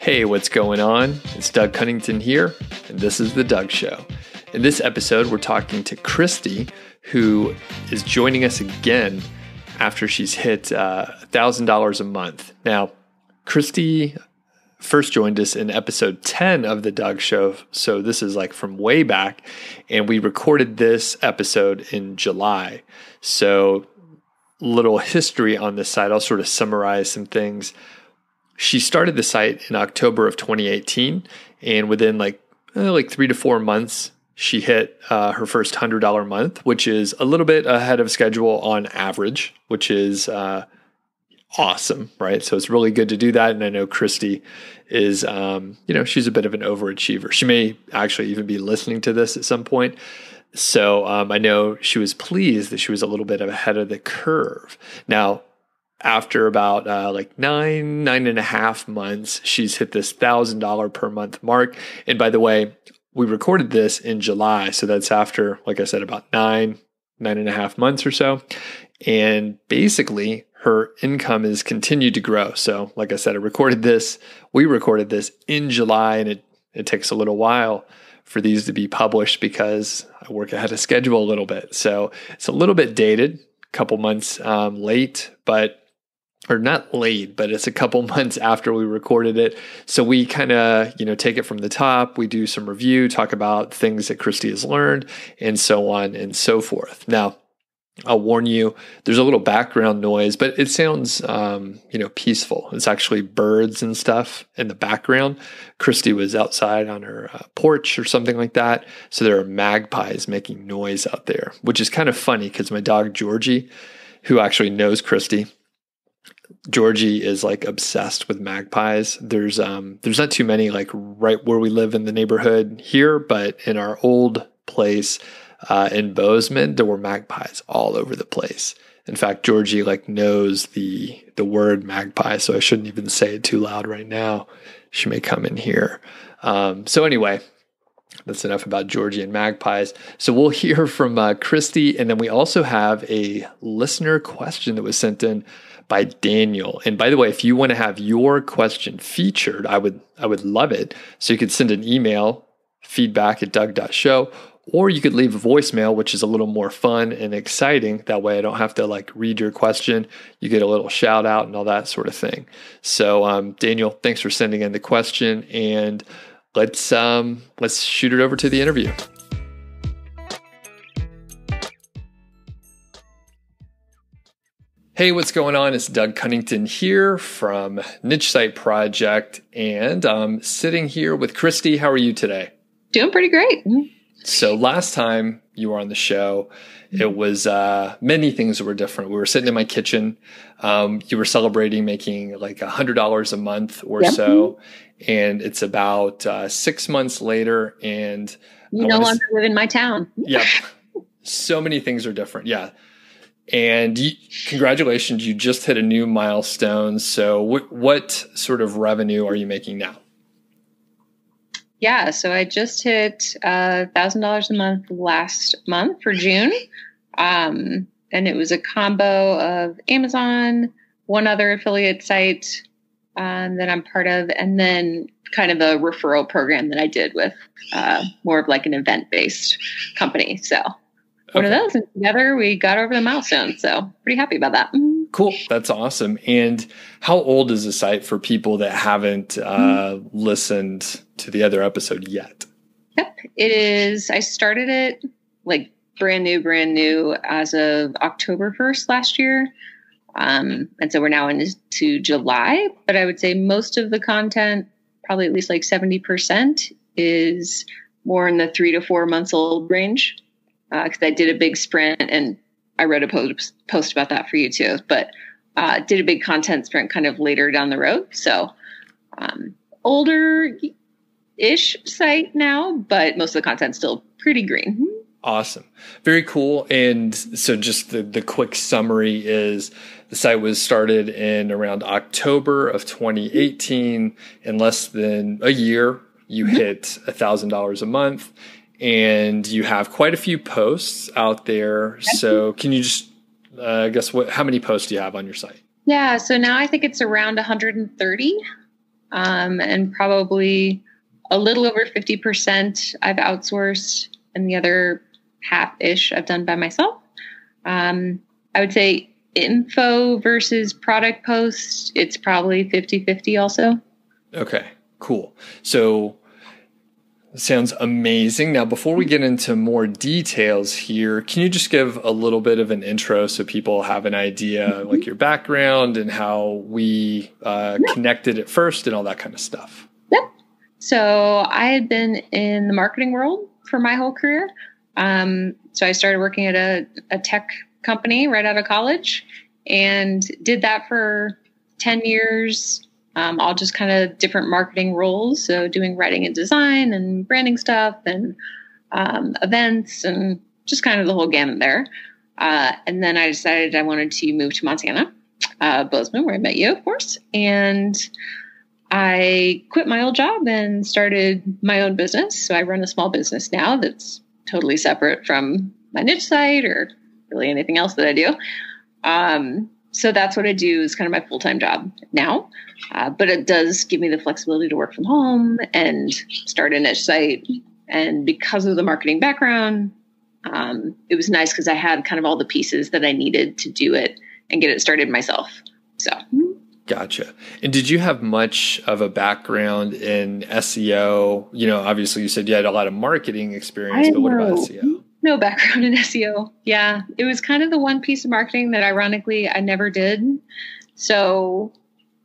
Hey, what's going on? It's Doug Cunnington here, and this is The Doug Show. In this episode, we're talking to Christy, who is joining us again after she's hit $1,000 a month. Now, Christy first joined us in episode 10 of The Doug Show, so this is like from way back, and we recorded this episode in July. So, little history on this site. I'll sort of summarize some things. She started the site in October of 2018, and within like 3 to 4 months, she hit her first $100 month, which is a little bit ahead of schedule on average, which is awesome, right? So it's really good to do that. And I know Christy is, she's a bit of an overachiever. She may actually even be listening to this at some point. So I know she was pleased that she was a little bit ahead of the curve. Now, after about nine and a half months, she's hit this $1,000 per month mark. And by the way, we recorded this in July. So that's after, like I said, about nine and a half months or so. And basically, her income has continued to grow. So like I said, we recorded this in July, and it takes a little while for these to be published because I work ahead of schedule a little bit. So it's a little bit dated, a couple months late, or not late, but it's a couple months after we recorded it. So we kind of, take it from the top. We do some review, talk about things that Christy has learned, and so on and so forth. Now, I'll warn you, there's a little background noise, but it sounds, peaceful. It's actually birds and stuff in the background. Christy was outside on her porch or something like that. So there are magpies making noise out there, which is kind of funny because my dog, Georgie, who actually knows Christy, Georgie is like obsessed with magpies. There's not too many like right where we live in the neighborhood here, but in our old place in Bozeman, there were magpies all over the place. In fact, Georgie knows the word magpie, so I shouldn't even say it too loud right now. She may come in here. So anyway, that's enough about Georgie and magpies. So we'll hear from Christy, and then we also have a listener question that was sent in by Daniel. And by the way, if you want to have your question featured, I would love it. So you could send an email, feedback@doug.show, or you could leave a voicemail, which is a little more fun and exciting. That way I don't have to read your question. You get a little shout out and all that sort of thing. So Daniel, thanks for sending in the question, and let's shoot it over to the interview. Hey, what's going on? It's Doug Cunnington here from Niche Site Project, and I'm sitting here with Christy. How are you today? Doing pretty great. So last time you were on the show, it was many things that were different. We were sitting in my kitchen. You were celebrating making like $100 a month or so, and it's about 6 months later, and you no longer live in my town. Yep. So many things are different. Yeah. And congratulations, you just hit a new milestone. So what sort of revenue are you making now? Yeah, so I just hit $1,000 a month last month for June. And it was a combo of Amazon, one other affiliate site that I'm part of, and then kind of a referral program that I did with more of like an event-based company. So one of those, and together we got over the milestone. So pretty happy about that. Cool. That's awesome. And how old is the site for people that haven't listened to the other episode yet? Yep. It is. I started it brand new as of October 1st last year. And so we're now into July, but I would say most of the content, probably at least 70%, is more in the 3 to 4 months old range. Because I did a big sprint, and I wrote a post about that for you too, but did a big content sprint kind of later down the road. So older-ish site now, but most of the content's still pretty green. Awesome. Very cool. And so just the quick summary is the site was started in around October of 2018. In less than a year, you hit $1,000 a month. And you have quite a few posts out there. So can you just how many posts do you have on your site? Yeah. So now I think it's around 130. and probably a little over 50% I've outsourced, and the other half-ish I've done by myself. I would say info versus product post, it's probably 50-50 also. Okay, cool. So sounds amazing. Now, before we get into more details here, can you just give a little bit of an intro so people have an idea, like your background and how we connected at first and all that kind of stuff? Yep. So I had been in the marketing world for my whole career. So I started working at a tech company right out of college and did that for 10 years. All just kind of different marketing roles. So doing writing and design and branding stuff and events and just kind of the whole gamut there. And then I decided I wanted to move to Montana, Bozeman, where I met you, of course. And I quit my old job and started my own business. So I run a small business now that's totally separate from my niche site or really anything else that I do. So that's what I do is kind of my full-time job now. But it does give me the flexibility to work from home and start a niche site. And because of the marketing background, it was nice because I had kind of all the pieces that I needed to do it and get it started myself. So. Gotcha. And did you have much of a background in SEO? You know, obviously you said you had a lot of marketing experience, but what about SEO? No background in SEO. Yeah. It was kind of the one piece of marketing that ironically I never did. So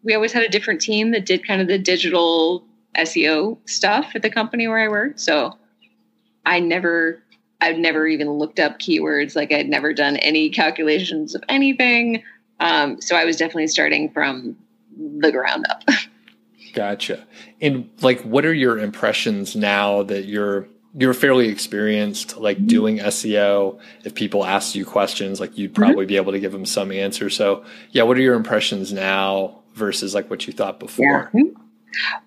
we always had a different team that did kind of the digital SEO stuff at the company where I worked. So I'd never even looked up keywords. Like I'd never done any calculations of anything. So I was definitely starting from the ground up. Gotcha. And like, what are your impressions now that you're fairly experienced, like doing SEO? If people ask you questions, like you'd probably be able to give them some answer. So yeah, what are your impressions now versus like what you thought before? Yeah.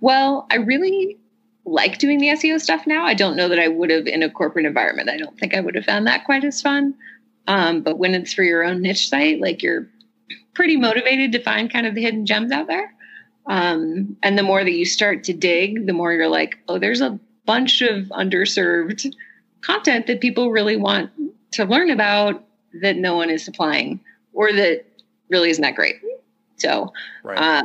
Well, I really like doing the SEO stuff now. I don't know that I would have in a corporate environment. I don't think I would have found that quite as fun. But when it's for your own niche site, like you're pretty motivated to find kind of the hidden gems out there. And the more that you start to dig, the more you're like, oh, there's a bunch of underserved content that people really want to learn about that no one is supplying or that really isn't that great. So right.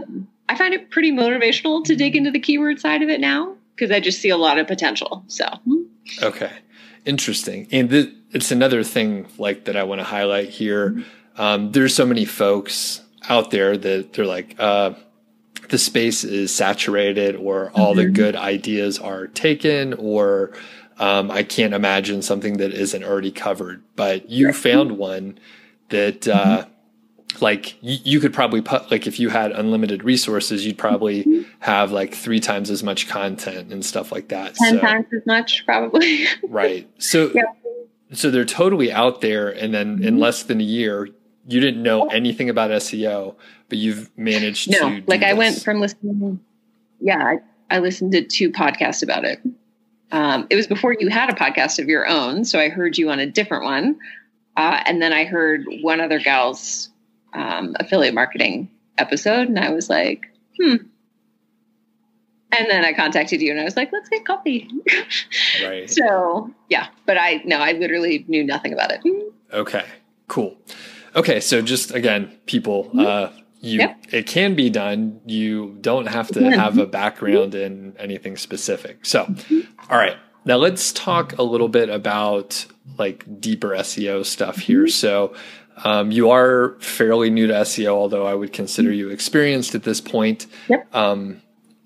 I find it pretty motivational to dig into the keyword side of it now because I just see a lot of potential. So, okay. Interesting. And it's another thing like that I want to highlight here. There's so many folks out there that they're like, the space is saturated or all the good ideas are taken or I can't imagine something that isn't already covered. But you found one that like you could probably put, like if you had unlimited resources, you'd probably have like 3 times as much content and stuff like that. 10 times as much probably. Right. So, so they're totally out there. And then in less than a year, you didn't know anything about SEO, but you've managed to do like I this. went from listening. Yeah. I listened to 2 podcasts about it. It was before you had a podcast of your own. So I heard you on a different one. And then I heard one other gal's affiliate marketing episode. And I was like, And then I contacted you and I was like, let's get coffee. Right. So yeah, but I literally knew nothing about it. Okay, cool. Okay. So just again, people, it can be done. You don't have to have a background in anything specific. So, all right, now let's talk a little bit about like deeper SEO stuff here. So, you are fairly new to SEO, although I would consider you experienced at this point.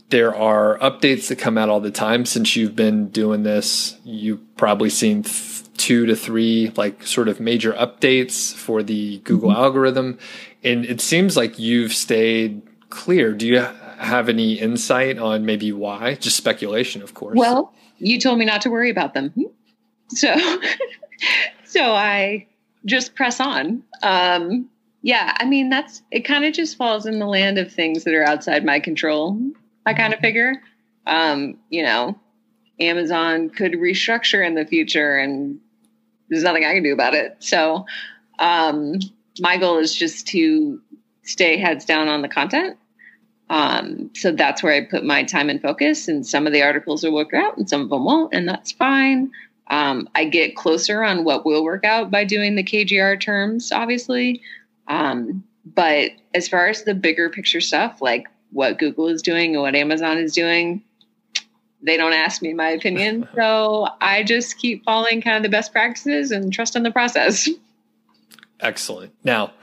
There are updates that come out all the time. Since you've been doing this, you've probably seen 2 to 3 like sort of major updates for the Google algorithm. And it seems like you've stayed clear. Do you have any insight on maybe why? Just speculation, of course. Well, you told me not to worry about them. So I just press on. Yeah, I mean, it kind of just falls in the land of things that are outside my control. I kind of figure, Amazon could restructure in the future and there's nothing I can do about it. So, my goal is just to stay heads down on the content So that's where I put my time and focus, and some of the articles will work out and some of them won't, and that's fine. I get closer on what will work out by doing the KGR terms, obviously. But as far as the bigger picture stuff, like what Google is doing and what Amazon is doing, they don't ask me my opinion. So I just keep following kind of the best practices and trust in the process. Excellent. Now,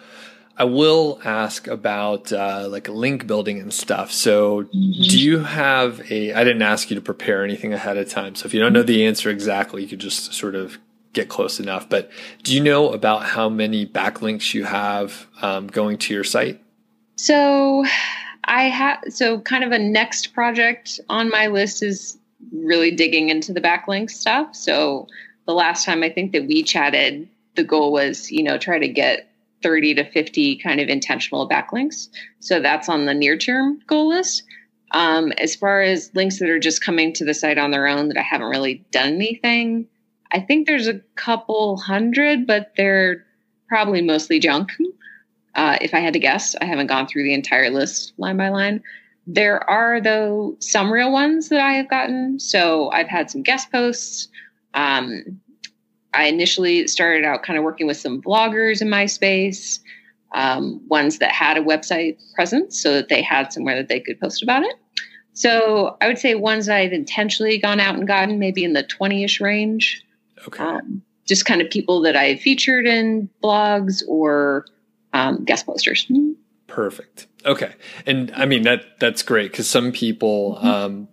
I will ask about like link building and stuff. So do you have I didn't ask you to prepare anything ahead of time. So if you don't know the answer exactly, you could just sort of get close enough. But do you know about how many backlinks you have going to your site? So kind of a next project on my list is really digging into the backlink stuff. So the last time I think that we chatted, the goal was, try to get 30 to 50 kind of intentional backlinks. So that's on the near term goal list. As far as links that are just coming to the site on their own that I haven't really done anything, I think there's a couple hundred, but they're probably mostly junk. If I had to guess, I haven't gone through the entire list line by line. There are, though, some real ones that I have gotten. So I've had some guest posts. I initially started out kind of working with some bloggers in my space, ones that had a website presence so that they had somewhere that they could post about it. So I would say ones that I've intentionally gone out and gotten maybe in the 20-ish range. Okay. Just kind of people that I featured in blogs or guest posters. Perfect. Okay. And I mean, that's great because some people,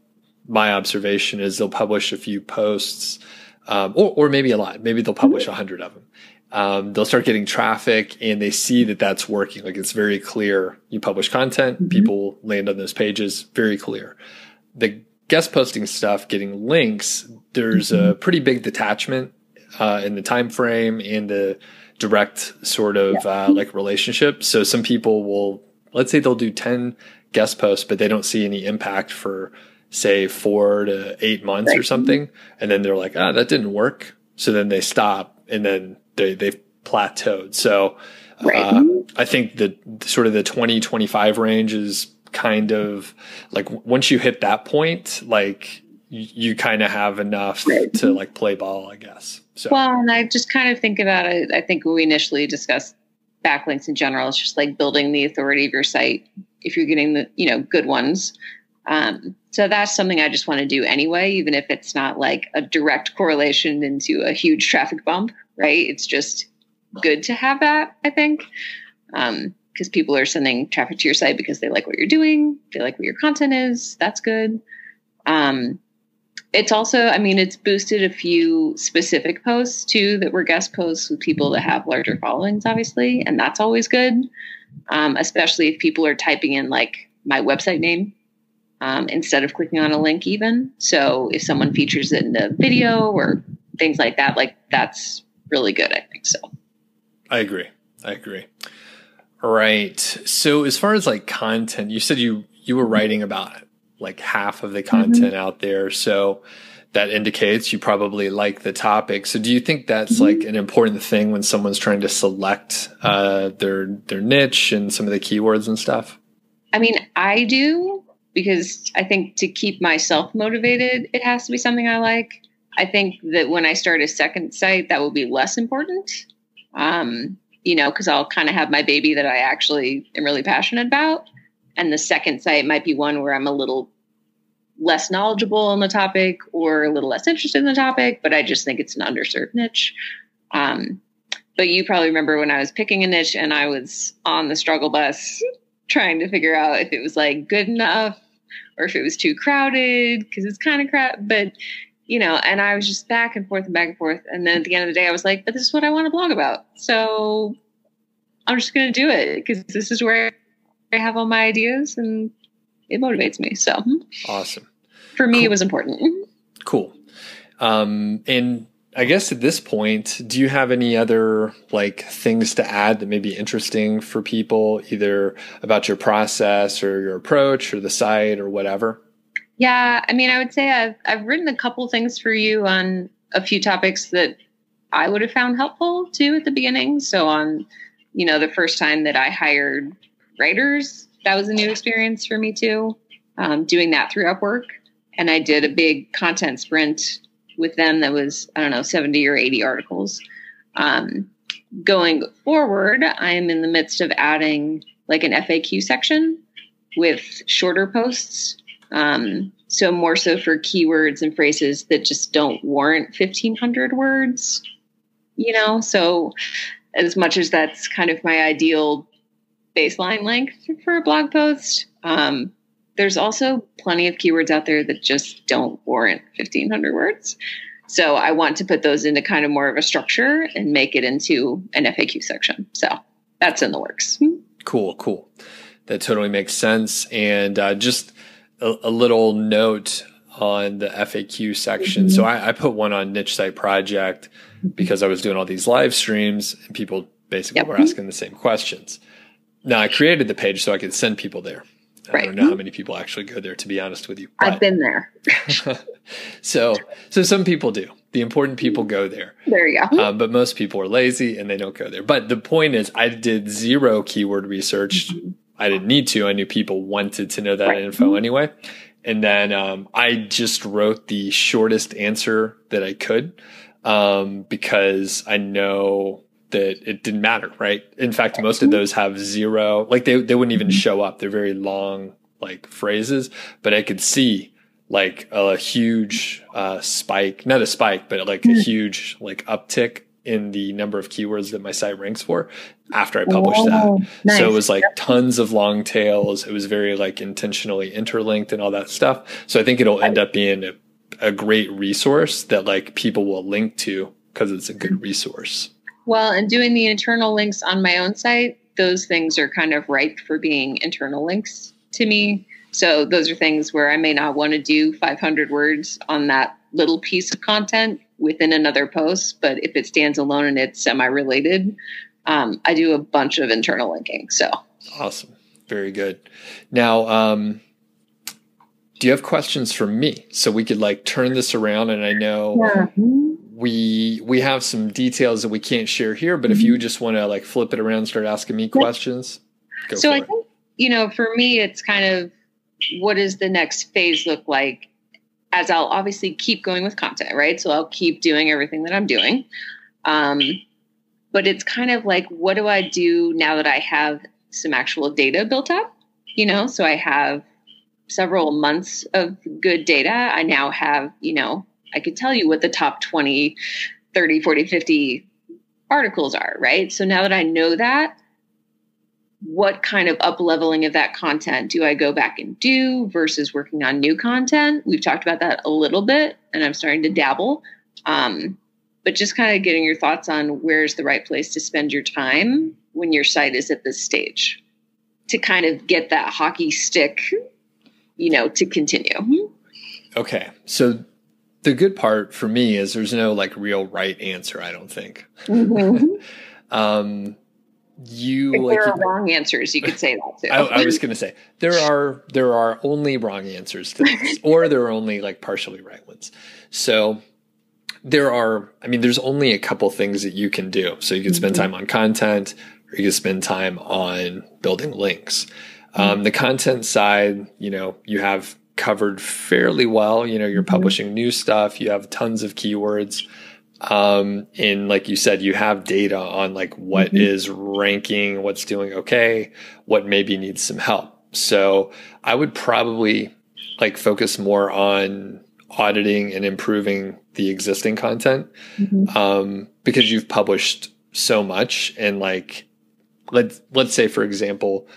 my observation is they'll publish a few posts or maybe a lot. Maybe they'll publish 100 of them. They'll start getting traffic and they see that that's working. Like it's very clear. You publish content, people land on those pages, very clear. The guest posting stuff, getting links, there's a pretty big detachment in the time frame and the direct sort of like relationship. So some people will, let's say they'll do 10 guest posts, but they don't see any impact for say 4 to 8 months or something. And then they're like, that didn't work. So then they stop and then they've plateaued. So I think that sort of the 20, 25 range is kind of like once you hit that point, like you kind of have enough to like play ball, I guess. So. Well, and I just kind of think about it. I think when we initially discussed backlinks in general, it's just like building the authority of your site if you're getting the, good ones. So that's something I just want to do anyway, even if it's not like a direct correlation into a huge traffic bump, right? It's just good to have that, I think, because people are sending traffic to your site because they like what you're doing. They like what your content is. That's good. It's also, it's boosted a few specific posts too that were guest posts with people that have larger followings, obviously. And that's always good. Especially if people are typing in like my website name instead of clicking on a link even. So if someone features it in a video or things like that, like that's really good, I think so. I agree. All right. So as far as like content, you said you were writing about like half of the content out there. So that indicates you probably like the topic. So do you think that's like an important thing when someone's trying to select their niche and some of the keywords and stuff? I do, because I think to keep myself motivated, it has to be something I like. I think that when I start a second site, that will be less important, because I'll kind of have my baby that I actually am really passionate about. And the second site might be one where I'm a little less knowledgeable on the topic or a little less interested in the topic, but I just think it's an underserved niche. But you probably remember when I was picking a niche and I was on the struggle bus trying to figure out if it was like good enough or if it was too crowded, because it's kind of crowded, but and I was just back and forth. And then at the end of the day, I was like, but this is what I want to blog about. So I'm just going to do it because this is where I have all my ideas and it motivates me. So awesome. For me, It was important. Cool. And I guess at this point, do you have any other like things to add that may be interesting for people, either about your process or your approach or the site or whatever? Yeah. I would say I've written a couple things for you on a few topics that I would have found helpful too at the beginning. So on, the first time that I hired writers that was a new experience for me too, doing that through UpWork. And I did a big content sprint with them that was, I don't know, 70 or 80 articles. Going forward, I'm in the midst of adding like an FAQ section with shorter posts. So more so for keywords and phrases that just don't warrant 1,500 words, so as much as that's kind of my ideal baseline length for a blog post, there's also plenty of keywords out there that just don't warrant 1,500 words. So I want to put those into kind of more of a structure and make it into an FAQ section. So that's in the works. Cool. That totally makes sense. And just a little note on the FAQ section. Mm-hmm. So I put one on Niche Site Project because I was doing all these live streams and people basically were asking the same questions. Now I created the page so I could send people there. I don't know how many people actually go there, to be honest with you. I've been there. So some people do. The important people go there. There you go. But most people are lazy and they don't go there. But the point is, I did zero keyword research. Mm-hmm. I didn't need to. I knew people wanted to know that info anyway. And then I just wrote the shortest answer that I could because I know that it didn't matter, right? In fact, most of those have zero, like they wouldn't even show up. They're very long, like phrases, but I could see like a huge spike, not a spike, but like a huge like uptick in the number of keywords that my site ranks for after I published that. Nice. So it was like tons of long tails. It was very like intentionally interlinked and all that stuff. So I think it'll end up being a great resource that like people will link to because it's a good resource. Well, and doing the internal links on my own site, those things are kind of ripe for being internal links to me. So those are things where I may not want to do 500 words on that little piece of content within another post, but if it stands alone and it's semi-related, I do a bunch of internal linking. So awesome. Very good. Now, do you have questions for me so we could like turn this around? And I know we have some details that we can't share here, but if you just want to like flip it around and start asking me questions, go so for I it. think, for me, it's kind of what does the next phase look like as I'll obviously keep going with content, right? So I'll keep doing everything that I'm doing. But it's kind of like, what do I do now that I have some actual data built up? So I have several months of good data. I now have, I could tell you what the top 20, 30, 40, 50 articles are, right? So now that I know that, what kind of up leveling of that content do I go back and do versus working on new content? We've talked about that a little bit and I'm starting to dabble. But just kind of getting your thoughts on where's the right place to spend your time when your site is at this stage to kind of get that hockey stick, to continue. Okay. So the good part for me is there's no like real right answer, I don't think. Mm-hmm. There are wrong answers. You could say that too. I was going to say there are only wrong answers to this, or there are only like partially right ones. So there's only a couple things that you can do. So you can spend time on content, or you can spend time on building links. The content side, you have covered fairly well. You're publishing new stuff. You have tons of keywords. And like you said, you have data on like what is ranking, what's doing okay, what maybe needs some help. So I would probably like focus more on auditing and improving the existing content, because you've published so much. And like, let's say, for example,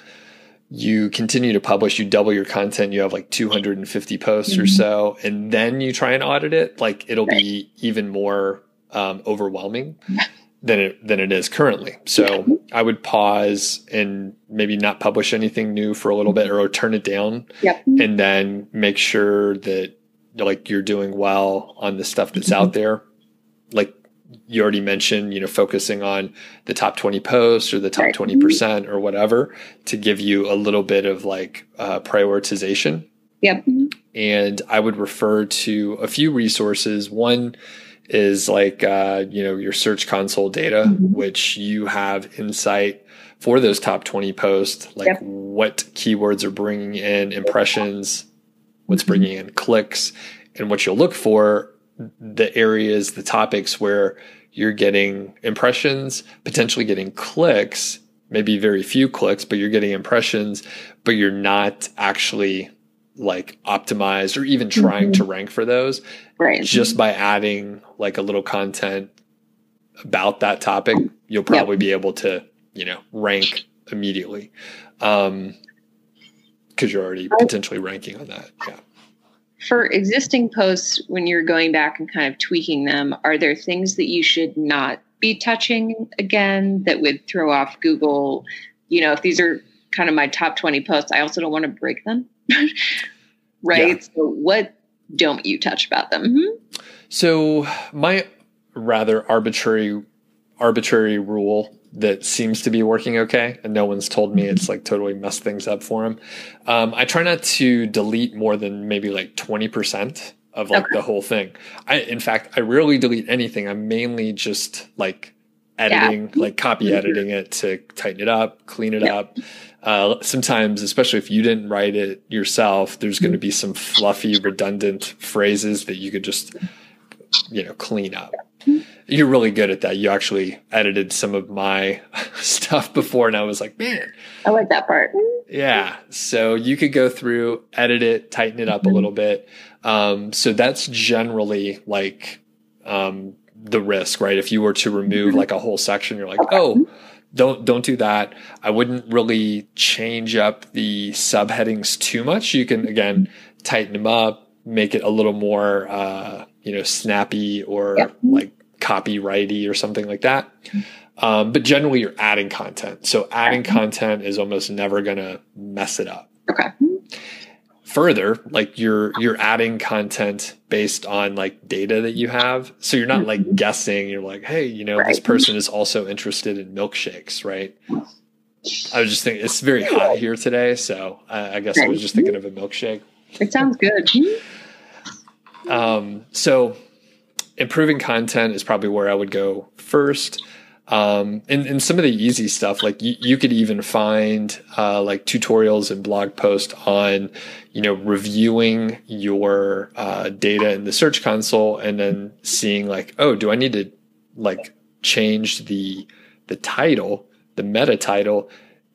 you continue to publish, you double your content, you have like 250 posts or so, and then you try and audit it, like it'll be even more overwhelming than it is currently. So I would pause and maybe not publish anything new for a little bit, or turn it down, and then make sure that like you're doing well on the stuff that's out there. Like you already mentioned, focusing on the top 20 posts or the top 20% or whatever to give you a little bit of like prioritization. And I would refer to a few resources. One is like, your Search Console data, which you have insight for those top 20 posts, like what keywords are bringing in impressions, what's bringing in clicks, and what you'll look for, the areas, the topics where you're getting impressions, potentially getting clicks, maybe very few clicks, but you're getting impressions, but you're not actually like optimized or even trying to rank for those. Right. Just by adding like a little content about that topic, you'll probably be able to, rank immediately. Because you're already potentially ranking on that. Yeah. For existing posts, when you're going back and kind of tweaking them, are there things that you should not be touching again that would throw off Google? If these are kind of my top 20 posts, I also don't want to break them. Right. Yeah. So what don't you touch about them? So my rather arbitrary rule that seems to be working okay, and no one's told me it's like totally messed things up for them. I try not to delete more than maybe like 20% of like the whole thing. In fact, I rarely delete anything. I'm mainly just like editing, like copy editing it to tighten it up, clean it up. Sometimes, especially if you didn't write it yourself, there's going to be some fluffy, redundant phrases that you could just, clean up. You're really good at that. You actually edited some of my stuff before, and I was like, man, I like that part. Yeah. So you could go through, edit it, tighten it up a little bit. So that's generally like the risk, right? If you were to remove like a whole section, you're like, oh, don't do that. I wouldn't really change up the subheadings too much. You can, again, tighten them up, make it a little more, snappy or like copyrighty or something like that. But generally you're adding content. So adding content is almost never going to mess it up. Okay. Further, like you're adding content based on like data that you have. So you're not like guessing. You're like, hey, this person is also interested in milkshakes, right? I was just thinking it's very hot here today. So I guess I was just thinking of a milkshake. It sounds good. So improving content is probably where I would go first. And some of the easy stuff, like you could even find like tutorials and blog posts on, reviewing your data in the Search Console and then seeing like, oh, do I need to like change the title, the meta title,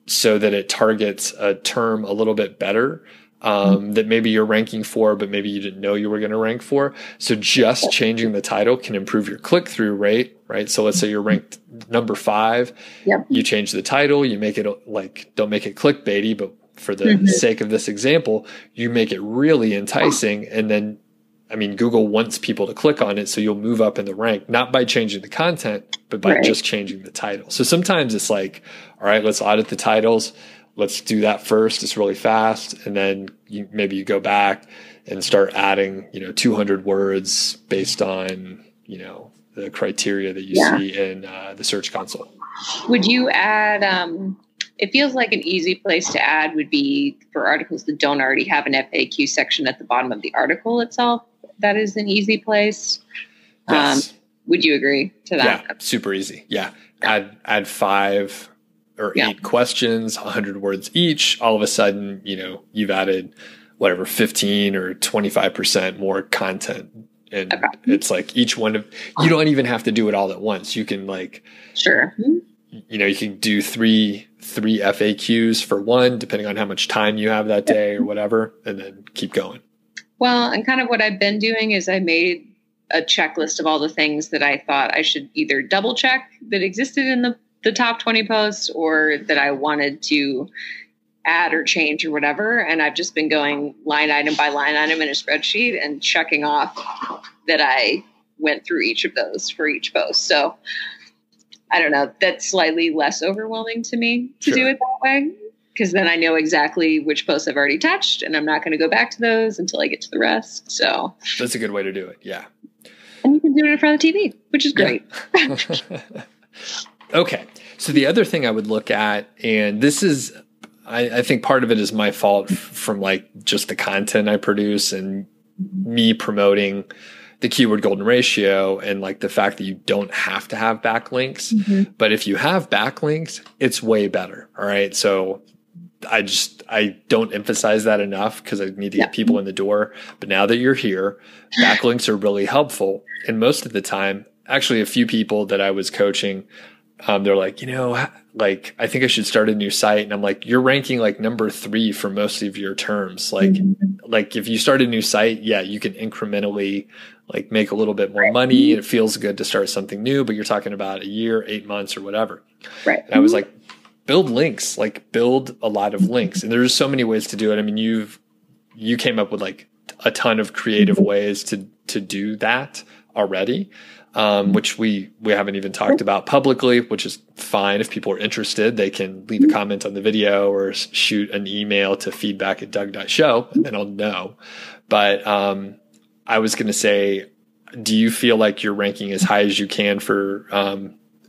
so that it targets a term a little bit better that maybe you're ranking for, but maybe you didn't know you were going to rank for. So just changing the title can improve your click-through rate, right? So let's say you're ranked number 5. You change the title, you make it like, don't make it clickbaity, but for the sake of this example, you make it really enticing. And then, Google wants people to click on it. So you'll move up in the rank, not by changing the content, but by just changing the title. So sometimes it's like, all right, let's audit the titles. Let's do that first. It's really fast. And then maybe you go back and start adding, 200 words based on, the criteria that you see in the Search Console. Would you add, it feels like an easy place to add would be for articles that don't already have an FAQ section at the bottom of the article itself. That is an easy place. Yes. Would you agree to that? Yeah, super easy. Yeah. Add 5 or 8 questions, 100 words each. All of a sudden, you've added whatever, 15 or 25% more content. And it's like each one of, you don't even have to do it all at once. You can like, you can do three FAQs for one, depending on how much time you have that day or whatever, and then keep going. Well, and kind of what I've been doing is I made a checklist of all the things that I thought I should either double check that existed in the top 20 posts or that I wanted to add or change or whatever. And I've just been going line item by line item in a spreadsheet and checking off that I went through each of those for each post. So I don't know, that's slightly less overwhelming to me to do it that way, because then I know exactly which posts I've already touched and I'm not going to go back to those until I get to the rest. So that's a good way to do it. Yeah. And you can do it in front of the TV, which is great. Yeah. Okay. So the other thing I would look at, and this is, I think part of it is my fault from like just the content I produce and me promoting, the keyword golden ratio and like the fact that you don't have to have backlinks. But if you have backlinks, it's way better. All right. So I don't emphasize that enough because I need to get people in the door. But now that you're here, backlinks are really helpful. And most of the time, actually a few people that I was coaching, they're like, like, I think I should start a new site. And I'm like, you're ranking like number 3 for most of your terms. Like if you start a new site, yeah, you can incrementally like make a little bit more money. And it feels good to start something new, but you're talking about a year, 8 months or whatever. Right. And I was like, build links, like build a lot of links. And there's so many ways to do it. I mean, you came up with like a ton of creative ways to do that already. Which we haven't even talked about publicly, which is fine. If people are interested, they can leave a comment on the video or shoot an email to feedback@doug.show, and then I'll know. But I was going to say, do you feel like you're ranking as high as you can for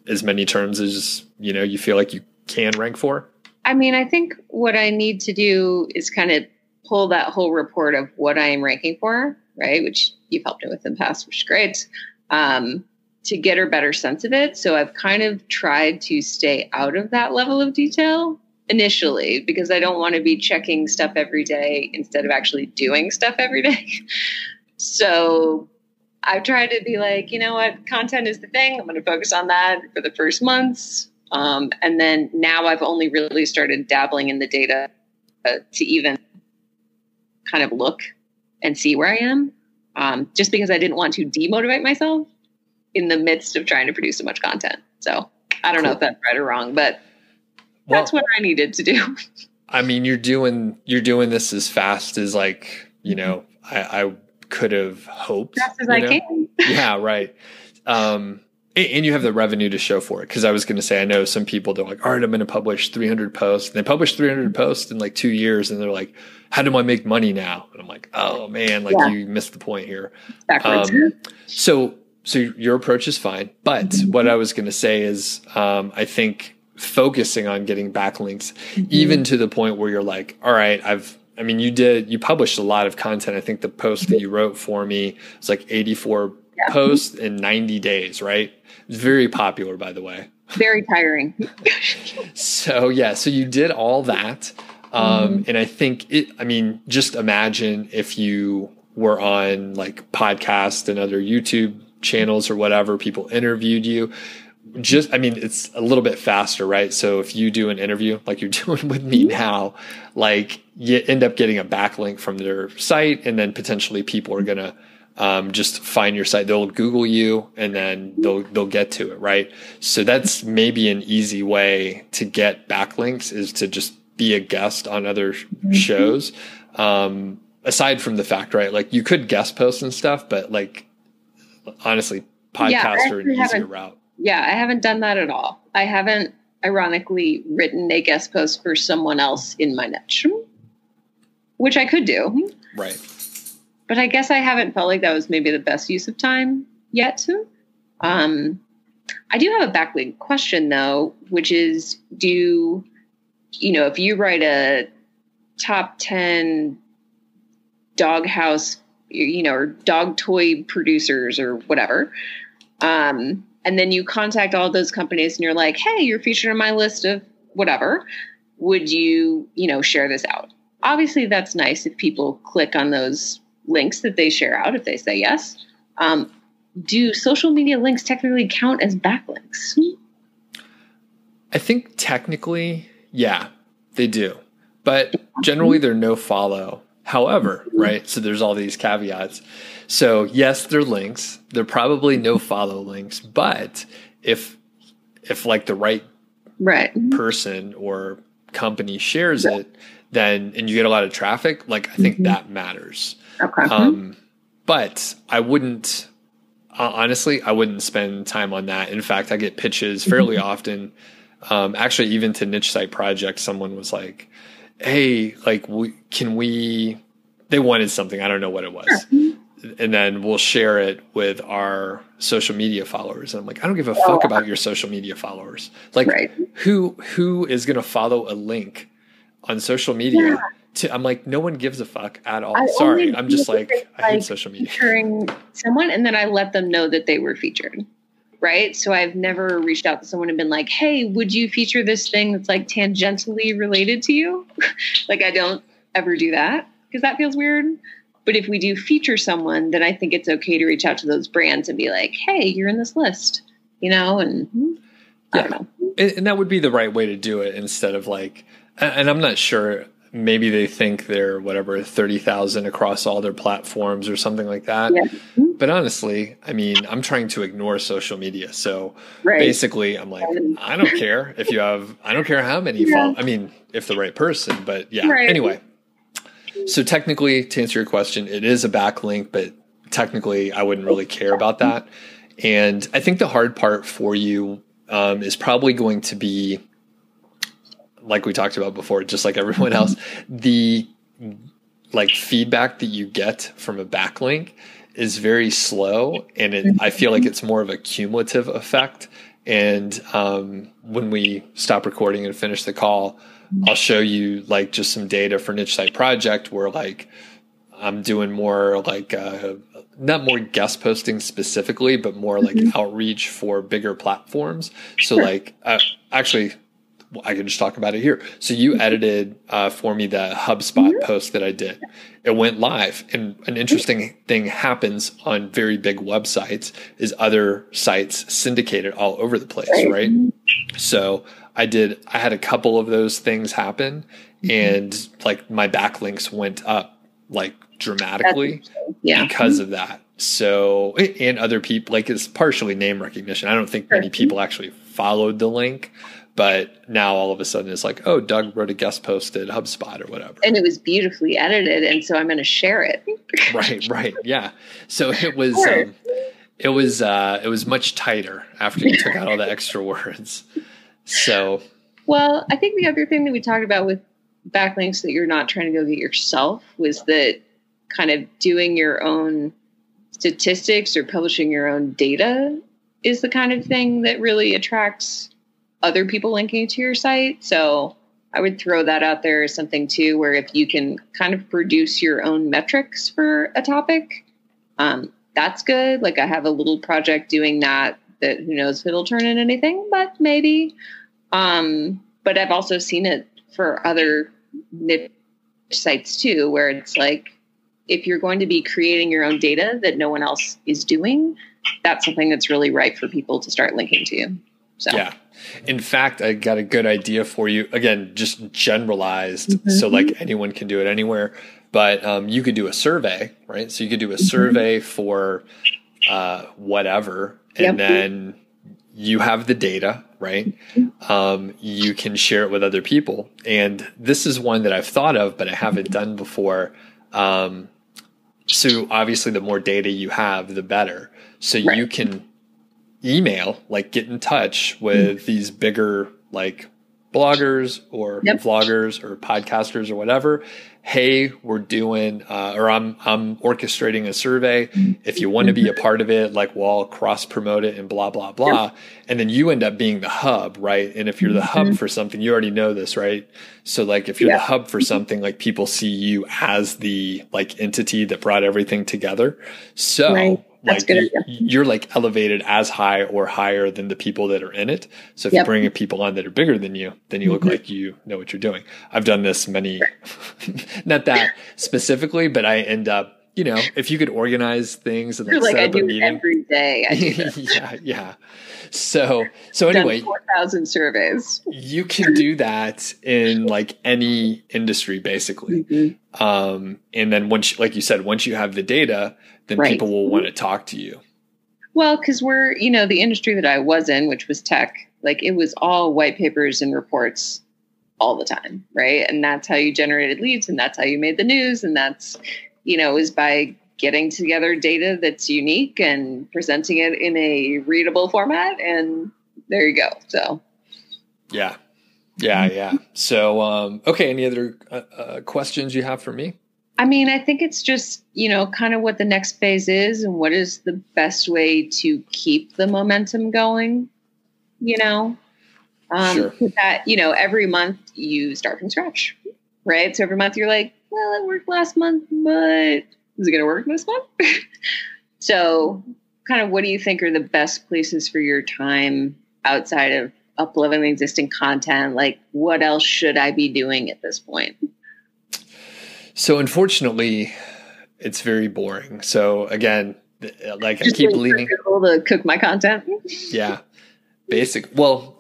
as many terms as you feel like you can rank for? I mean, I think what I need to do is kind of pull that whole report of what I am ranking for, right? Which you've helped me with in the past, which is great. To get a better sense of it. So I've kind of tried to stay out of that level of detail initially because I don't want to be checking stuff every day instead of actually doing stuff every day. So I've tried to be like, you know what, content is the thing. I'm going to focus on that for the first months. And then now I've only really started dabbling in the data to even kind of look and see where I am. Just because I didn't want to demotivate myself in the midst of trying to produce so much content. So I don't know if that's right or wrong, but that's what I needed to do. I mean, you're doing this as fast as like, I could have hoped. Fast as I can. Yeah, right. And you have the revenue to show for it. Cause I was going to say, I know some people, they're like, all right, I'm going to publish 300 posts. And they publish 300 posts in like 2 years. And they're like, how do I make money now? And I'm like, oh man, you missed the point here. So your approach is fine. But what I was going to say is, I think focusing on getting backlinks, even to the point where you're like, all right, you published a lot of content. I think the post that you wrote for me was like 84 posts in 90 days, right? It's very popular, by the way. Very tiring. So you did all that. And I think just imagine if you were on like podcasts and other YouTube channels or whatever, people interviewed you. It's a little bit faster, right? So if you do an interview like you're doing with me now, like you end up getting a backlink from their site, and then potentially people are going to just find your site. They'll Google you and then they'll get to it, right? So that's maybe an easy way to get backlinks, is to just be a guest on other shows. Aside from the fact, right, like you could guest post and stuff, but like honestly, podcasts are an easier route. Yeah, I haven't done that at all. I haven't, ironically, written a guest post for someone else in my niche, which I could do. Right. But I guess I haven't felt like that was maybe the best use of time yet. I do have a backlink question, though, which is, if you write a top 10 doghouse, or dog toy producers or whatever, and then you contact all those companies and you're like, hey, you're featured on my list of whatever. Would you, share this out? Obviously, that's nice if people click on those links that they share out, if they say yes. Do social media links technically count as backlinks? I think technically, yeah, they do. But generally, they're no follow. However, right, so there's all these caveats. So yes, they're links. They're probably no follow links. But if like the right person or company shares it, then, and you get a lot of traffic, like I think that matters. Okay. But I wouldn't, honestly, I wouldn't spend time on that. In fact, I get pitches fairly often. Actually, even to niche site projects, someone was like, hey, like, they wanted something. I don't know what it was. Sure. And then we'll share it with our social media followers. And I'm like, I don't give a fuck about your social media followers. Like who is going to follow a link on social media I'm like, no one gives a fuck at all. I Sorry. only I'm just do like, it, I hate social media. Featuring someone, and then I let them know that they were featured. Right. So I've never reached out to someone and been like, hey, would you feature this thing that's like tangentially related to you? Like, I don't ever do that because that feels weird. But if we do feature someone, then I think it's okay to reach out to those brands and be like, hey, you're in this list, you know, and I don't know. And that would be the right way to do it instead of like, and I'm not sure, maybe they think they're whatever, 30,000 across all their platforms or something like that. Yeah. But honestly, I mean, I'm trying to ignore social media. So Right. basically I'm like, I don't care if you have, I don't care how many follow. I mean, if the right person, but yeah. Right. Anyway, so technically to answer your question, it is a backlink, but technically I wouldn't really care about that. And I think the hard part for you is probably going to be, like we talked about before, just like everyone else, the like feedback that you get from a backlink is very slow, and I feel like it's more of a cumulative effect. And when we stop recording and finish the call, I'll show you like just some data for Niche Site Project where like I'm doing more like not more guest posting specifically, but more like outreach for bigger platforms. So like actually, I can just talk about it here. So you edited for me the HubSpot post that I did. It went live, and an interesting thing happens on very big websites is other sites syndicate it all over the place, right? So I had a couple of those things happen, and like my backlinks went up like dramatically because of that. So, and other people, like it's partially name recognition. I don't think many people actually followed the link. But now all of a sudden it's like, oh, Doug wrote a guest post at HubSpot or whatever. And it was beautifully edited. And so I'm going to share it. Right. Yeah. So it was much tighter after you took out all the extra words. So. Well, I think the other thing that we talked about with backlinks that you're not trying to go get yourself was that kind of doing your own statistics or publishing your own data is the kind of thing that really attracts other people linking to your site. So I would throw that out there as something too, where if you can kind of produce your own metrics for a topic, that's good. Like I have a little project doing that who knows if it'll turn into anything, but maybe. But I've also seen it for other niche sites too, where it's like, if you're going to be creating your own data that no one else is doing, that's something that's really ripe for people to start linking to. So. Yeah. In fact, I got a good idea for you. Again, just generalized. So like anyone can do it anywhere, but you could do a survey, right? So you could do a survey for whatever, and then you have the data, right? You can share it with other people. And this is one that I've thought of, but I haven't done before. So obviously the more data you have, the better. So you can email, like get in touch with these bigger like bloggers or vloggers or podcasters or whatever. Hey, we're doing, or I'm orchestrating a survey. If you want to be a part of it, like we'll all cross promote it and blah, blah, blah. And then you end up being the hub, right? And if you're the hub for something, you already know this, right? So like if you're the hub for something, like people see you as the like entity that brought everything together. So like you're like elevated as high or higher than the people that are in it. So if you bring people on that are bigger than you, then you look like you know what you're doing. I've done this not that specifically, but I end up, you know, if you could organize things and like set up a meeting every day. I do this. Yeah. So anyway, 4,000 surveys. You can do that in like any industry, basically. And then like you said, once you have the data, then people will want to talk to you. Well, because we're, the industry that I was in, which was tech, like it was all white papers and reports all the time, right? And that's how you generated leads, and that's how you made the news, and that's, is by getting together data that's unique and presenting it in a readable format, and there you go. So, yeah. So, okay, any other questions you have for me? I mean, I think it's just, kind of what the next phase is and what is the best way to keep the momentum going, Sure. That, every month you start from scratch, right? So every month you're like, well, it worked last month, but is it going to work this month? So kind of what do you think are the best places for your time outside of uploading existing content? Like, what else should I be doing at this point? So unfortunately, it's very boring. So again, like just I keep leaning to cook my content. Yeah. Well,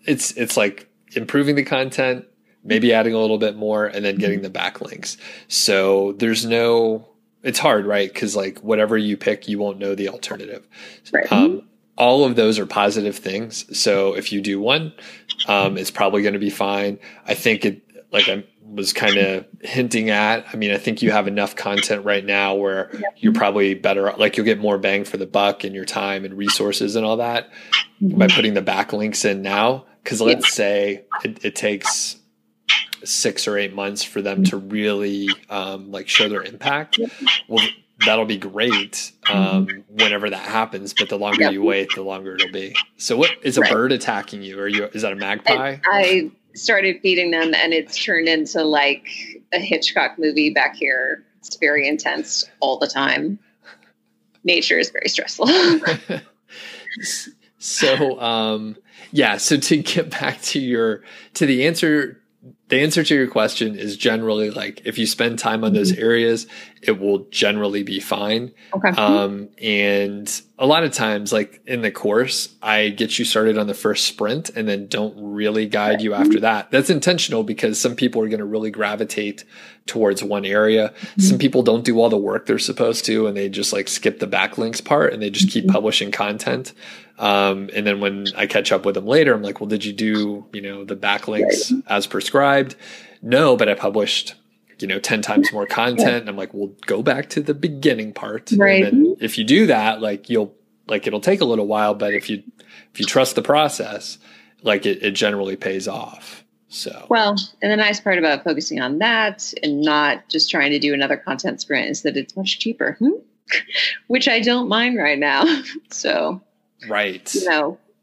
it's like improving the content, maybe adding a little bit more, and then getting the backlinks. So it's hard, right? Because like whatever you pick, you won't know the alternative. Right. All of those are positive things. So if you do one, it's probably going to be fine. I think I was kind of hinting at, I think you have enough content right now where you're probably better, like you'll get more bang for the buck in your time and resources and all that by putting the backlinks in now. Cause let's say it takes 6 or 8 months for them to really like show their impact. Well, that'll be great whenever that happens. But the longer you wait, the longer it'll be. So what is a bird attacking you? Is that a magpie? I started feeding them and it's turned into like a Hitchcock movie back here. It's very intense all the time. Nature is very stressful. So, so to get back to the answer to your question is generally like, if you spend time on those areas, it will generally be fine. Okay. And a lot of times, like in the course, I get you started on the first sprint and then don't really guide you after that. That's intentional because some people are going to really gravitate towards one area. Some people don't do all the work they're supposed to, and they just like skip the backlinks part and they just keep publishing content. And then when I catch up with them later, I'm like, well, did you do, the backlinks as prescribed? No, but I published, 10 times more content. And I'm like, well, go back to the beginning part. Right. And then if you do that, it'll take a little while, but if you trust the process, like it generally pays off. So, well, and the nice part about focusing on that and not just trying to do another content sprint is that it's much cheaper, which I don't mind right now. So, right.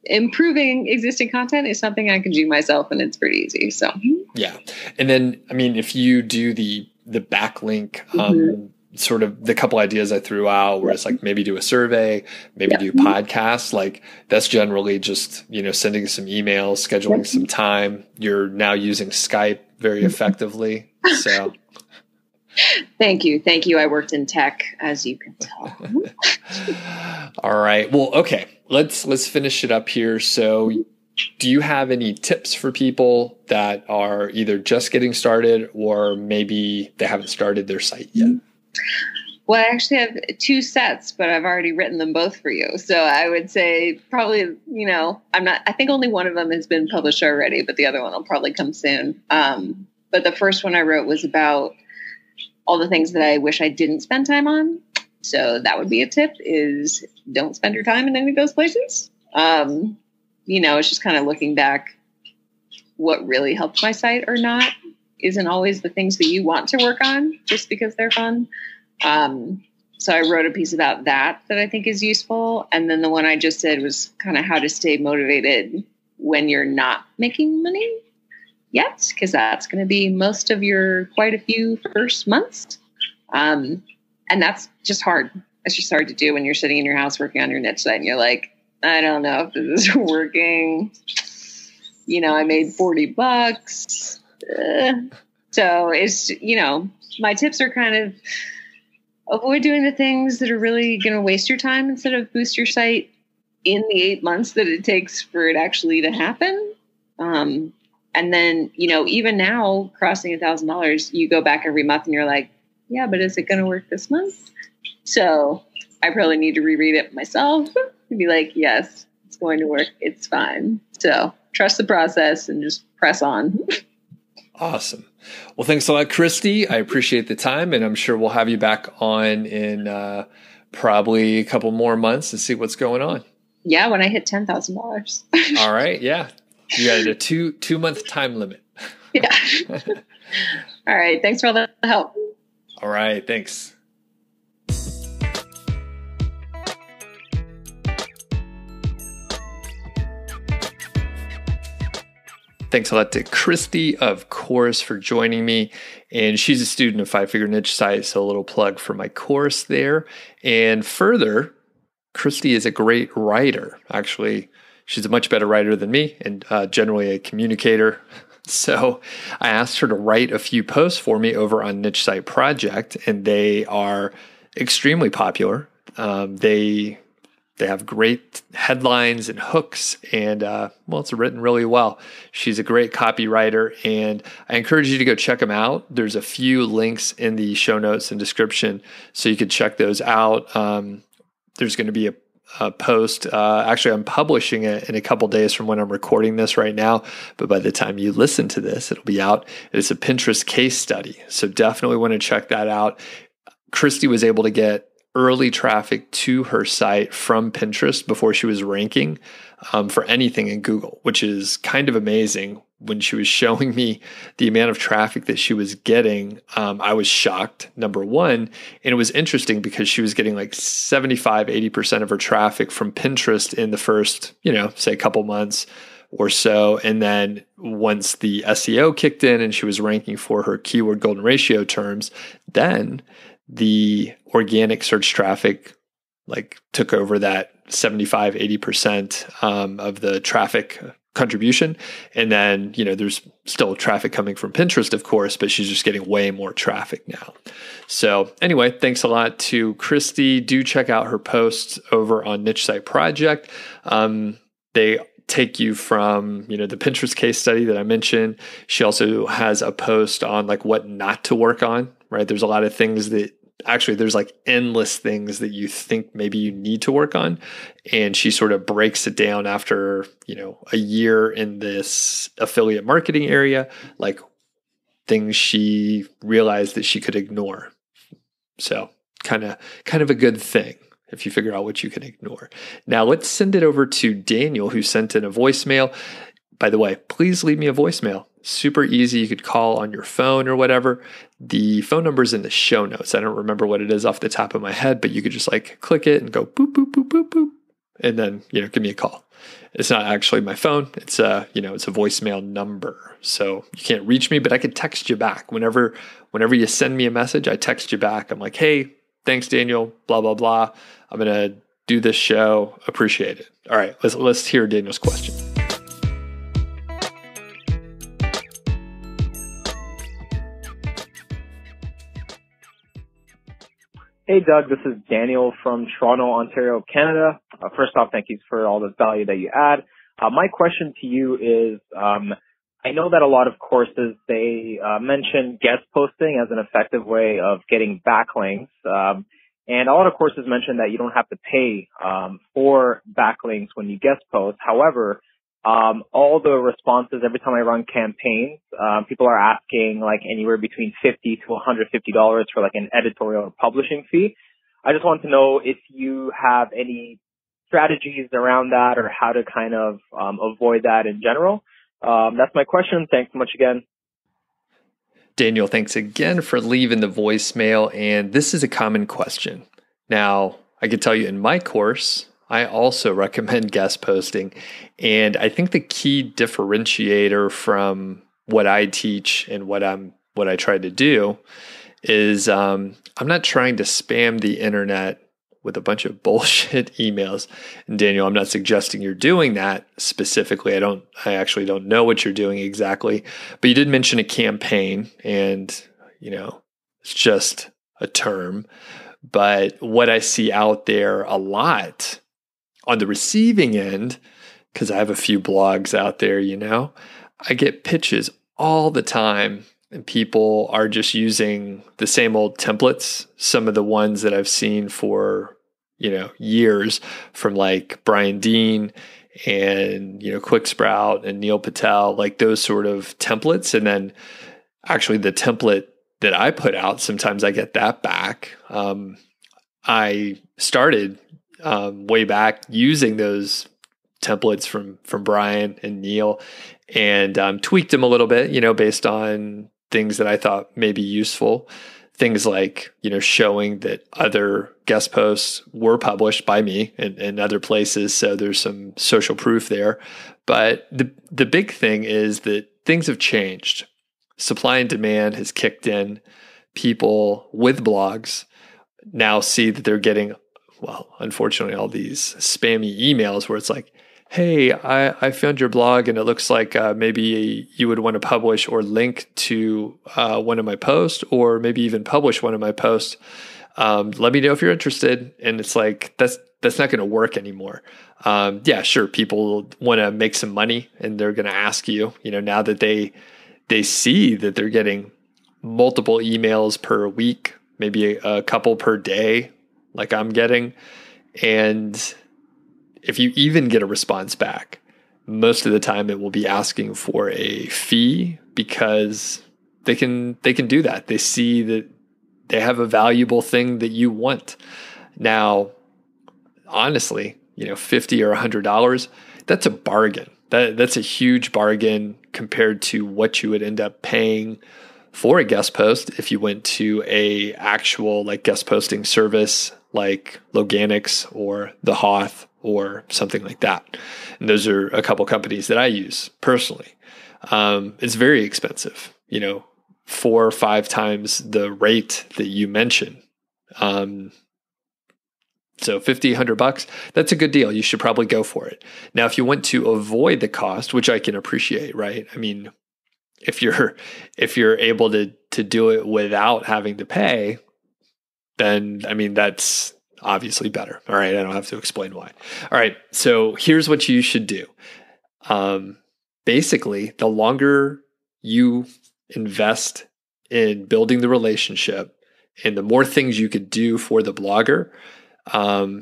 Improving existing content is something I can do myself and it's pretty easy. So, yeah. And then, if you do the backlink, sort of the couple ideas I threw out where it's like maybe do a survey, maybe do podcasts, like that's generally just, sending some emails, scheduling some time. You're now using Skype very effectively. So Thank you. I worked in tech, as you can tell. All right. Well, okay. Let's finish it up here. So do you have any tips for people that are either just getting started or maybe they haven't started their site yet? Well, I actually have 2 sets, but I've already written them both for you. So I would say probably, I think only one of them has been published already, but the other one will probably come soon. But the first one I wrote was about all the things that I wish I didn't spend time on. So that would be a tip is don't spend your time in any of those places. It's just kind of looking back, what really helped my site or not isn't always the things that you want to work on just because they're fun. So I wrote a piece about that I think is useful. And then the one I just did was kind of how to stay motivated when you're not making money yet, because that's going to be most of your quite a few first months. And that's just hard. It's just hard to do when you're sitting in your house working on your niche site and you're like, I don't know if this is working. I made $40. So it's, my tips are kind of avoid doing the things that are really going to waste your time instead of boost your site in the 8 months that it takes for it actually to happen. And then, even now crossing $1,000, you go back every month and you're like, yeah, but is it going to work this month? So I probably need to reread it myself and be like, yes, it's going to work. It's fine. So trust the process and just press on. Awesome. Well, thanks a lot, Christy. I appreciate the time, and I'm sure we'll have you back on in probably a couple more months to see what's going on. Yeah, when I hit $10,000. All right. Yeah. You got a 2-month time limit. Yeah. All right. Thanks for all the help. All right. Thanks. Thanks a lot to Christy, of course, for joining me. And she's a student of Five Figure Niche Site, so a little plug for my course there. And further, Christy is a great writer. Actually, she's a much better writer than me and generally a communicator. So I asked her to write a few posts for me over on Niche Site Project, and they are extremely popular. They have great headlines and hooks, and it's written really well. She's a great copywriter, and I encourage you to go check them out. There's a few links in the show notes and description, so you could check those out. There's going to be a post. Actually, I'm publishing it in a couple days from when I'm recording this right now, but by the time you listen to this, it'll be out. It's a Pinterest case study, so definitely want to check that out. Christy was able to get early traffic to her site from Pinterest before she was ranking for anything in Google, which is kind of amazing. When she was showing me the amount of traffic that she was getting, I was shocked, number one. And it was interesting because she was getting like 75, 80% of her traffic from Pinterest in the first, say a couple months or so. And then once the SEO kicked in and she was ranking for her keyword golden ratio terms, then the organic search traffic took over that 75, 80% of the traffic contribution. And then, there's still traffic coming from Pinterest, of course, but she's just getting way more traffic now. So anyway, thanks a lot to Christy. Do check out her posts over on Niche Site Project. They take you from, the Pinterest case study that I mentioned. She also has a post on what not to work on, right? There's a lot of things that actually there's endless things that you think maybe you need to work on. And she sort of breaks it down after, a year in this affiliate marketing area, things she realized that she could ignore. So kind of a good thing if you figure out what you can ignore. Now let's send it over to Daniel, who sent in a voicemail. By the way, please leave me a voicemail. Super easy. You could call on your phone or whatever. The phone number is in the show notes. I don't remember what it is off the top of my head, but you could just click it and go boop, boop, boop, boop, boop. And then, give me a call. It's not actually my phone. It's it's a voicemail number. So you can't reach me, but I could text you back. Whenever you send me a message, I text you back. I'm like, hey, thanks, Daniel, blah, blah, blah. I'm going to do this show. Appreciate it. All right, let's hear Daniel's question. Hey, Doug, this is Daniel from Toronto, Ontario, Canada. First off, thank you for all the value that you add. My question to you is, I know that a lot of courses, they mention guest posting as an effective way of getting backlinks. And a lot of courses mention that you don't have to pay for backlinks when you guest post. However, all the responses every time I run campaigns, people are asking anywhere between $50 to $150 for an editorial or publishing fee. I just want to know if you have any strategies around that or how to kind of avoid that in general. That's my question. Thanks so much again. Daniel, thanks again for leaving the voicemail. And this is a common question. Now, I can tell you in my course, I also recommend guest posting. And I think the key differentiator from what I teach and what I try to do is I'm not trying to spam the internet with a bunch of bullshit emails. And Daniel, I'm not suggesting you're doing that specifically. I actually don't know what you're doing exactly. But you did mention a campaign, and it's just a term. But what I see out there a lot on the receiving end, because I have a few blogs out there, I get pitches all the time, and people are just using the same old templates. Some of the ones that I've seen for, years from Brian Dean and, Quick Sprout and Neil Patel, those sort of templates. And then actually the template that I put out, sometimes I get that back. I started way back using those templates from Brian and Neil and tweaked them a little bit, based on things that I thought may be useful, things like, showing that other guest posts were published by me and other places. So there's some social proof there. But the big thing is that things have changed. Supply and demand has kicked in. People with blogs now see that they're getting, well, unfortunately, all these spammy emails where it's like, hey, I found your blog and it looks like maybe you would want to publish or link to one of my posts, or maybe even publish one of my posts. Let me know if you're interested. And it's like, that's not going to work anymore. Yeah, sure. People want to make some money and they're going to ask you, now that they see that they're getting multiple emails per week, maybe a couple per day, like I'm getting. And if you even get a response back, most of the time it will be asking for a fee, because they can do that. They see that they have a valuable thing that you want. Now, honestly, $50 or $100, that's a bargain. That's a huge bargain compared to what you would end up paying for a guest post if you went to a actual like guest posting service like Loganics or The Hoth or something like that. And those are a couple companies that I use personally. It's very expensive, 4 or 5 times the rate that you mentioned. So $50, $100, that's a good deal. You should probably go for it. Now, if you want to avoid the cost, which I can appreciate, right? I mean, if you're able to do it without having to pay, then I mean, that's obviously better. All right. I don't have to explain why. All right. So here's what you should do. Basically, the longer you invest in building the relationship and the more things you could do for the blogger,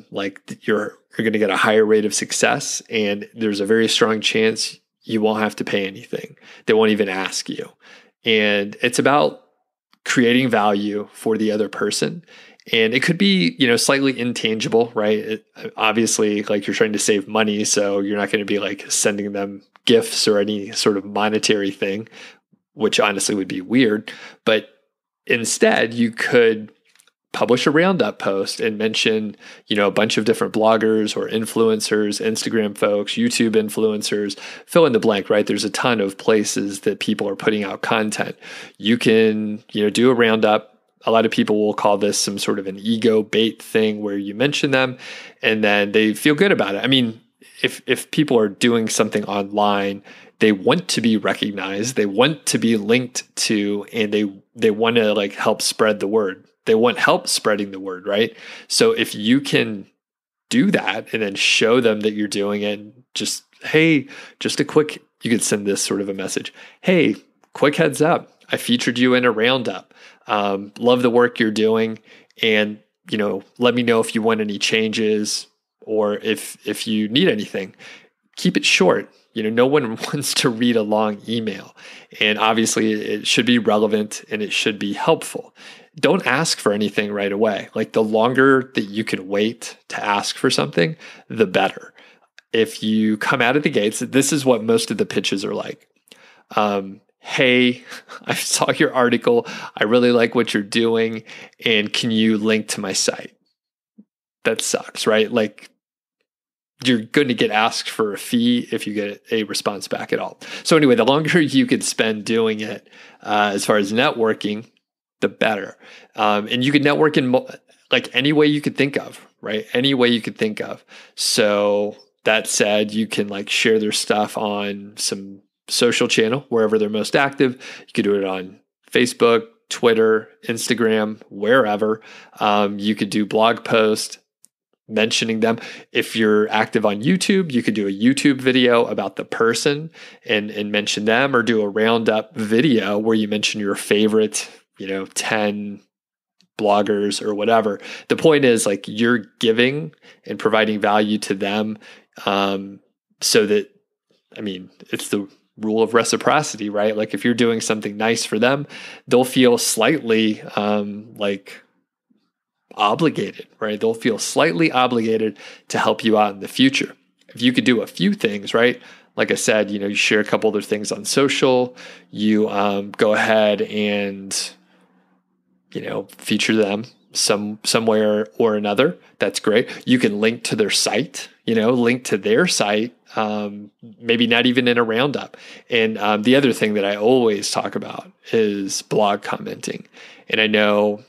like you're going to get a higher rate of success, and there's a very strong chance you won't have to pay anything. They won't even ask you. And it's about creating value for the other person. And it could be, slightly intangible, right? Obviously, like you're trying to save money, so you're not going to be like sending them gifts or any sort of monetary thing, which honestly would be weird. But instead, you could publish a roundup post and mention, a bunch of different bloggers or influencers, Instagram folks, YouTube influencers, fill in the blank, right? There's a ton of places that people are putting out content. You can, do a roundup. A lot of people will call this some sort of an ego bait thing where you mention them and then they feel good about it. I mean, if people are doing something online, they want to be recognized, they want to be linked to, and they want to like help spread the word. They want help spreading the word, right? So if you can do that and then show them that you're doing it, just, hey, just a quick, you could send this sort of a message. Hey, quick heads up. I featured you in a roundup. Love the work you're doing. And, let me know if you want any changes or if you need anything. Keep it short. No one wants to read a long email. And obviously it should be relevant and it should be helpful. Don't ask for anything right away. Like the longer that you can wait to ask for something, the better. If you come out of the gates, this is what most of the pitches are like. Hey, I saw your article. I really like what you're doing. And can you link to my site? That sucks, right? Like you're going to get asked for a fee if you get a response back at all. So anyway, the longer you could spend doing it, as far as networking, the better. And you could network in like any way you could think of, right? Any way you could think of. So that said, you can like share their stuff on some social channel, wherever they're most active. You could do it on Facebook, Twitter, Instagram, wherever. You could do blog posts mentioning them. If you're active on YouTube, you could do a YouTube video about the person and mention them, or do a roundup video where you mention your favorite 10 bloggers or whatever. The point is like you're giving and providing value to them, so that, I mean, it's the rule of reciprocity, right? Like if you're doing something nice for them, they'll feel slightly like obligated, right? They'll feel slightly obligated to help you out in the future. If you could do a few things, right? Like I said, you share a couple other things on social, you go ahead and feature them somewhere or another. That's great. You can link to their site, link to their site, maybe not even in a roundup. And the other thing that I always talk about is blog commenting. And I know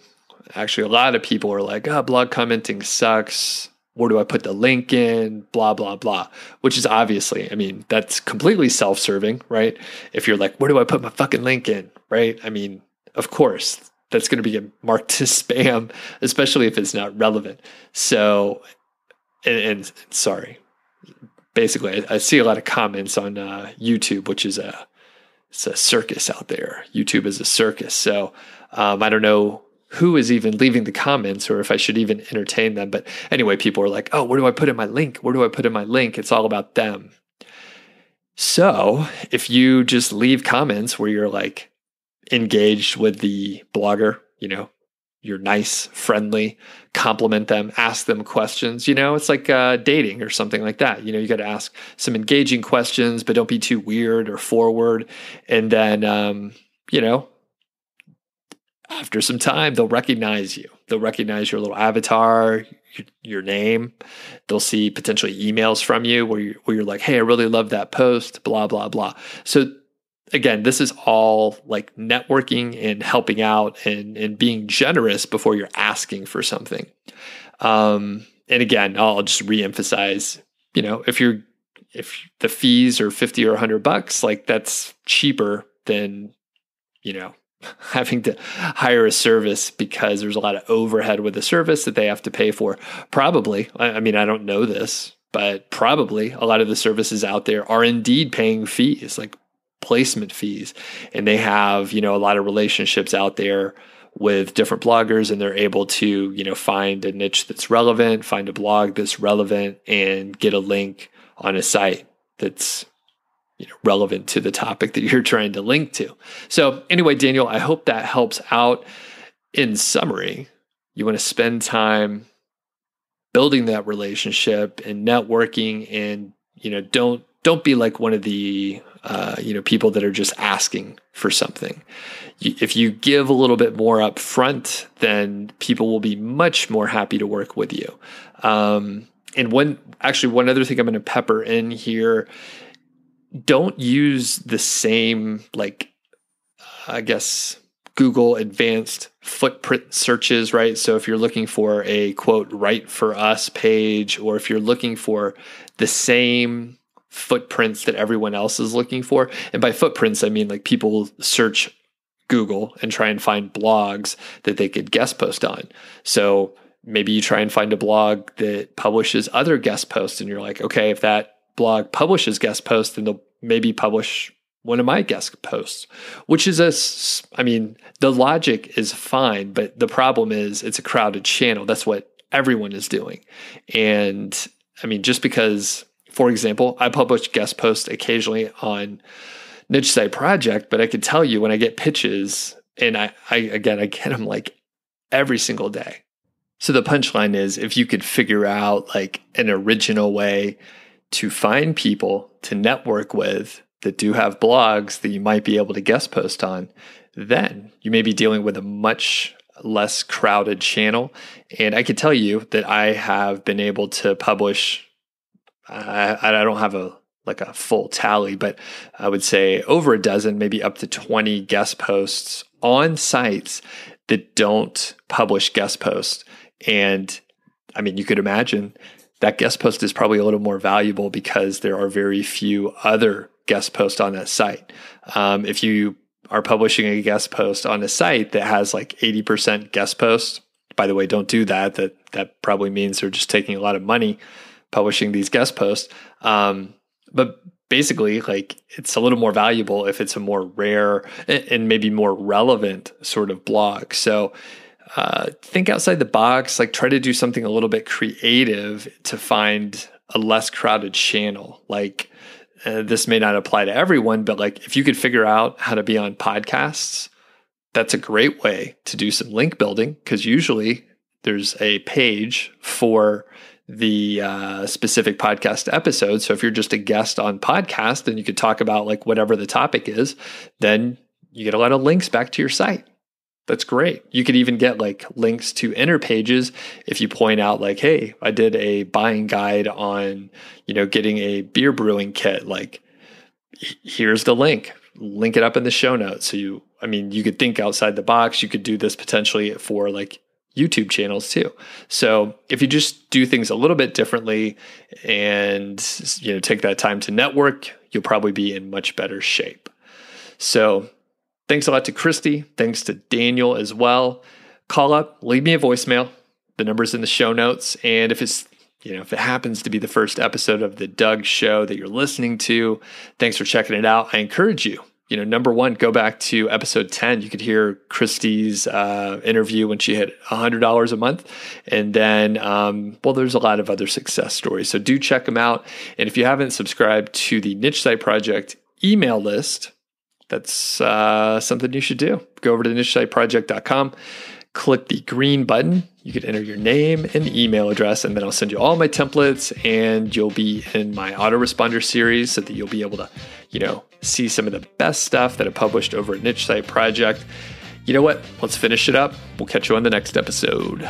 actually a lot of people are like, blog commenting sucks. Where do I put the link in? Blah, blah, blah, which is obviously, that's completely self-serving, right? If you're like, where do I put my fucking link in? Right? Of course, that's going to be marked to spam, especially if it's not relevant. So, and sorry, basically I see a lot of comments on YouTube, which is it's a circus out there. YouTube is a circus. So I don't know who is even leaving the comments or if I should even entertain them. But anyway, people are like, where do I put in my link? Where do I put in my link? It's all about them. So if you just leave comments where you're like engaged with the blogger, you're nice, friendly, compliment them, ask them questions, it's like dating or something like that. You got to ask some engaging questions, but don't be too weird or forward. And then, after some time, they'll recognize you. They'll recognize your little avatar, your name. They'll see potentially emails from you where you're like, hey, I really love that post, blah, blah, blah. So again, this is all like networking and helping out and being generous before you're asking for something. And again, I'll just reemphasize, if the fees are $50 or $100, like that's cheaper than, having to hire a service because there's a lot of overhead with the service that they have to pay for. Probably, I don't know this, but probably a lot of the services out there are indeed paying fees, like placement fees. And they have, a lot of relationships out there with different bloggers, and they're able to, find a niche that's relevant, find a blog that's relevant, and get a link on a site that's relevant to the topic that you're trying to link to. So anyway, Daniel, I hope that helps out. In summary, you want to spend time building that relationship and networking, and don't be like one of the people that are just asking for something. If you give a little bit more up front, then people will be much more happy to work with you. And one other thing I'm going to pepper in here: don't use the same, Google advanced footprint searches, right? So if you're looking for a quote, right for us page, or if you're looking for the same footprints that everyone else is looking for, and by footprints, I mean like people search Google and try and find blogs that they could guest post on. So maybe you try and find a blog that publishes other guest posts, and you're like, okay, if that blog publishes guest posts, then they'll maybe publish one of my guest posts, which is the logic is fine, but the problem is it's a crowded channel. That's what everyone is doing. And just because, for example, I publish guest posts occasionally on Niche Site Project, but I could tell you when I get pitches, and I get them like every single day. So the punchline is, if you could figure out like an original way to find people to network with that do have blogs that you might be able to guest post on, then you may be dealing with a much less crowded channel. And I could tell you that I have been able to publish, I don't have a full tally, but I would say over a dozen, maybe up to 20 guest posts on sites that don't publish guest posts. And you could imagine that guest post is probably a little more valuable because there are very few other guest posts on that site. If you are publishing a guest post on a site that has like 80% guest posts, by the way, don't do that. That probably means they're just taking a lot of money publishing these guest posts. But basically, like, it's a little more valuable if it's a more rare and maybe more relevant sort of blog. So think outside the box, like try to do something a little bit creative to find a less crowded channel. Like this may not apply to everyone, but like if you could figure out how to be on podcasts, that's a great way to do some link building, because usually there's a page for the specific podcast episode. So if you're just a guest on podcast and you could talk about like whatever the topic is, then you get a lot of links back to your site. That's great. You could even get like links to inner pages if you point out like, hey, I did a buying guide on, getting a beer brewing kit. Like, here's the link it up in the show notes. So you could think outside the box. You could do this potentially for like YouTube channels too. So if you just do things a little bit differently and, take that time to network, you'll probably be in much better shape. So thanks a lot to Christy. Thanks to Daniel as well. Call up, leave me a voicemail. The number's in the show notes. And if it's, if it happens to be the first episode of the Doug Show that you're listening to, thanks for checking it out. I encourage you, number one, go back to episode 10. You could hear Christy's interview when she hit $100 a month. And then, there's a lot of other success stories. So do check them out. And if you haven't subscribed to the Niche Site Project email list, that's something you should do. Go over to nichesiteproject.com, click the green button. You can enter your name and email address, and then I'll send you all my templates, and you'll be in my autoresponder series so that you'll be able to, see some of the best stuff that I published over at Niche Site Project. You know what? Let's finish it up. We'll catch you on the next episode.